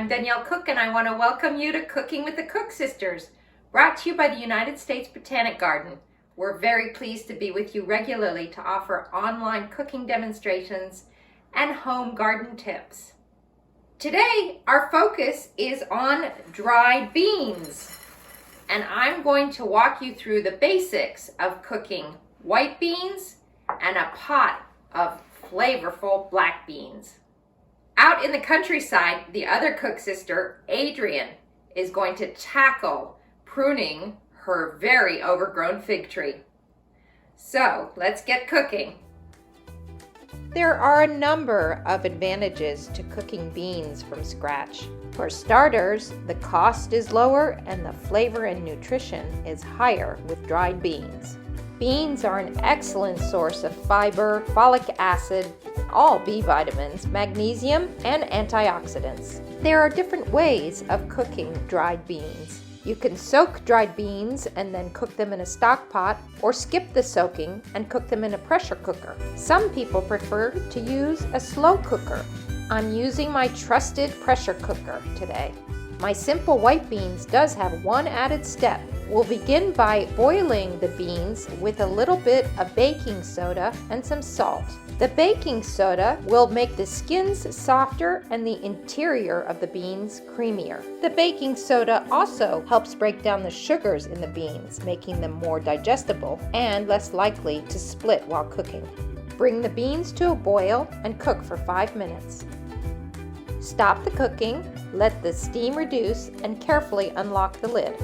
I'm Danielle Cook, and I want to welcome you to Cooking with the Cook Sisters, brought to you by the United States Botanic Garden. We're very pleased to be with you regularly to offer online cooking demonstrations and home garden tips. Today, our focus is on dried beans, and I'm going to walk you through the basics of cooking white beans and a pot of flavorful black beans. Out in the countryside, the other cook sister, Adrienne, is going to tackle pruning her very overgrown fig tree. So let's get cooking. There are a number of advantages to cooking beans from scratch. For starters, the cost is lower and the flavor and nutrition is higher with dried beans. Beans are an excellent source of fiber, folic acid, all B vitamins, magnesium, and antioxidants. There are different ways of cooking dried beans. You can soak dried beans and then cook them in a stock pot, or skip the soaking and cook them in a pressure cooker. Some people prefer to use a slow cooker. I'm using my trusted pressure cooker today. My simple white beans does have one added step. We'll begin by boiling the beans with a little bit of baking soda and some salt. The baking soda will make the skins softer and the interior of the beans creamier. The baking soda also helps break down the sugars in the beans, making them more digestible and less likely to split while cooking. Bring the beans to a boil and cook for 5 minutes. Stop the cooking, let the steam reduce, and carefully unlock the lid.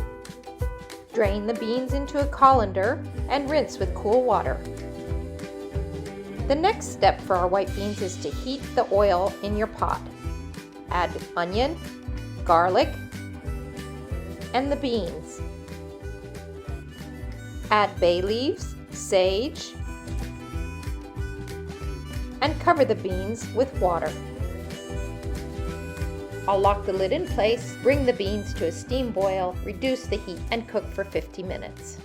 Drain the beans into a colander and rinse with cool water. The next step for our white beans is to heat the oil in your pot. Add onion, garlic, and the beans. Add bay leaves, sage, and cover the beans with water. I'll lock the lid in place, bring the beans to a steam boil, reduce the heat, and cook for 50 minutes.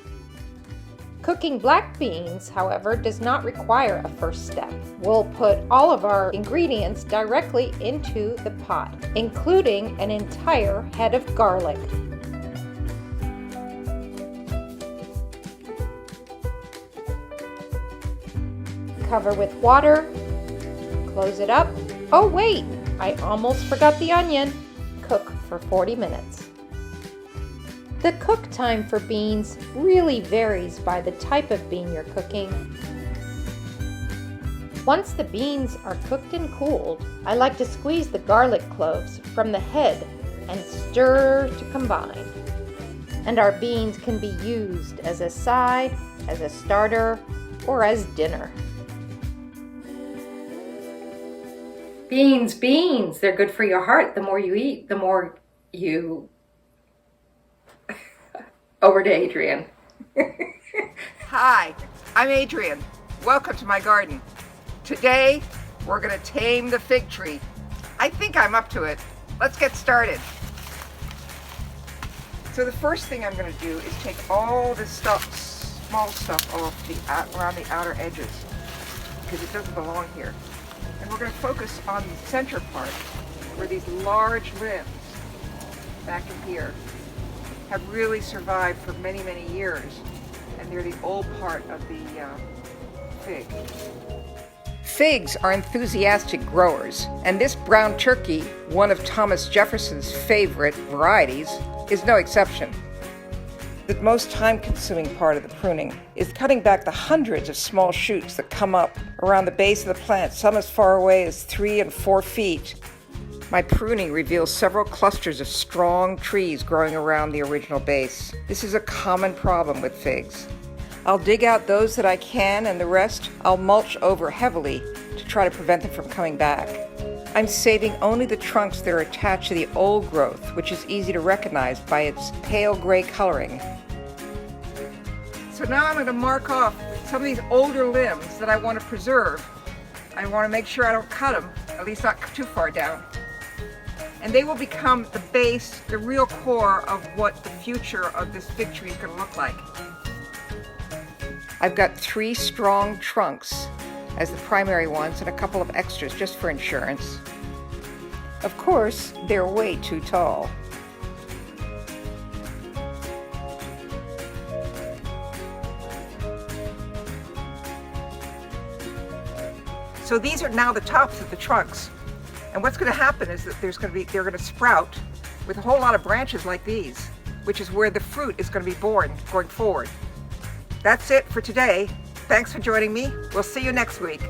Cooking black beans, however, does not require a first step. We'll put all of our ingredients directly into the pot, including an entire head of garlic. Cover with water, close it up. Oh wait, I almost forgot the onion. Cook for 40 minutes. The cook time for beans really varies by the type of bean you're cooking. Once the beans are cooked and cooled, I like to squeeze the garlic cloves from the head and stir to combine. And our beans can be used as a side, as a starter, or as dinner. Beans, they're good for your heart. The more you eat, the more you... Over to Adrienne. Hi, I'm Adrienne. Welcome to my garden. Today, we're going to tame the fig tree. I think I'm up to it. Let's get started. So the first thing I'm going to do is take all this stuff, small stuff off around the outer edges, because it doesn't belong here. And we're going to focus on the center part, where these large limbs back in here have really survived for many, many years, and they're the old part of the fig. Figs are enthusiastic growers, and this brown turkey, one of Thomas Jefferson's favorite varieties, is no exception. The most time-consuming part of the pruning is cutting back the hundreds of small shoots that come up around the base of the plant, some as far away as 3 and 4 feet. My pruning reveals several clusters of strong trees growing around the original base. This is a common problem with figs. I'll dig out those that I can, and the rest I'll mulch over heavily to try to prevent them from coming back. I'm saving only the trunks that are attached to the old growth, which is easy to recognize by its pale gray coloring. So now I'm going to mark off some of these older limbs that I want to preserve. I want to make sure I don't cut them, at least not too far down. And they will become the base, the real core of what the future of this fig tree is going to look like. I've got 3 strong trunks as the primary ones and a couple of extras just for insurance. Of course, they're way too tall. So these are now the tops of the trunks. And what's going to happen is that they're going to sprout with a whole lot of branches like these, which is where the fruit is going to be born going forward. That's it for today. Thanks for joining me. We'll see you next week.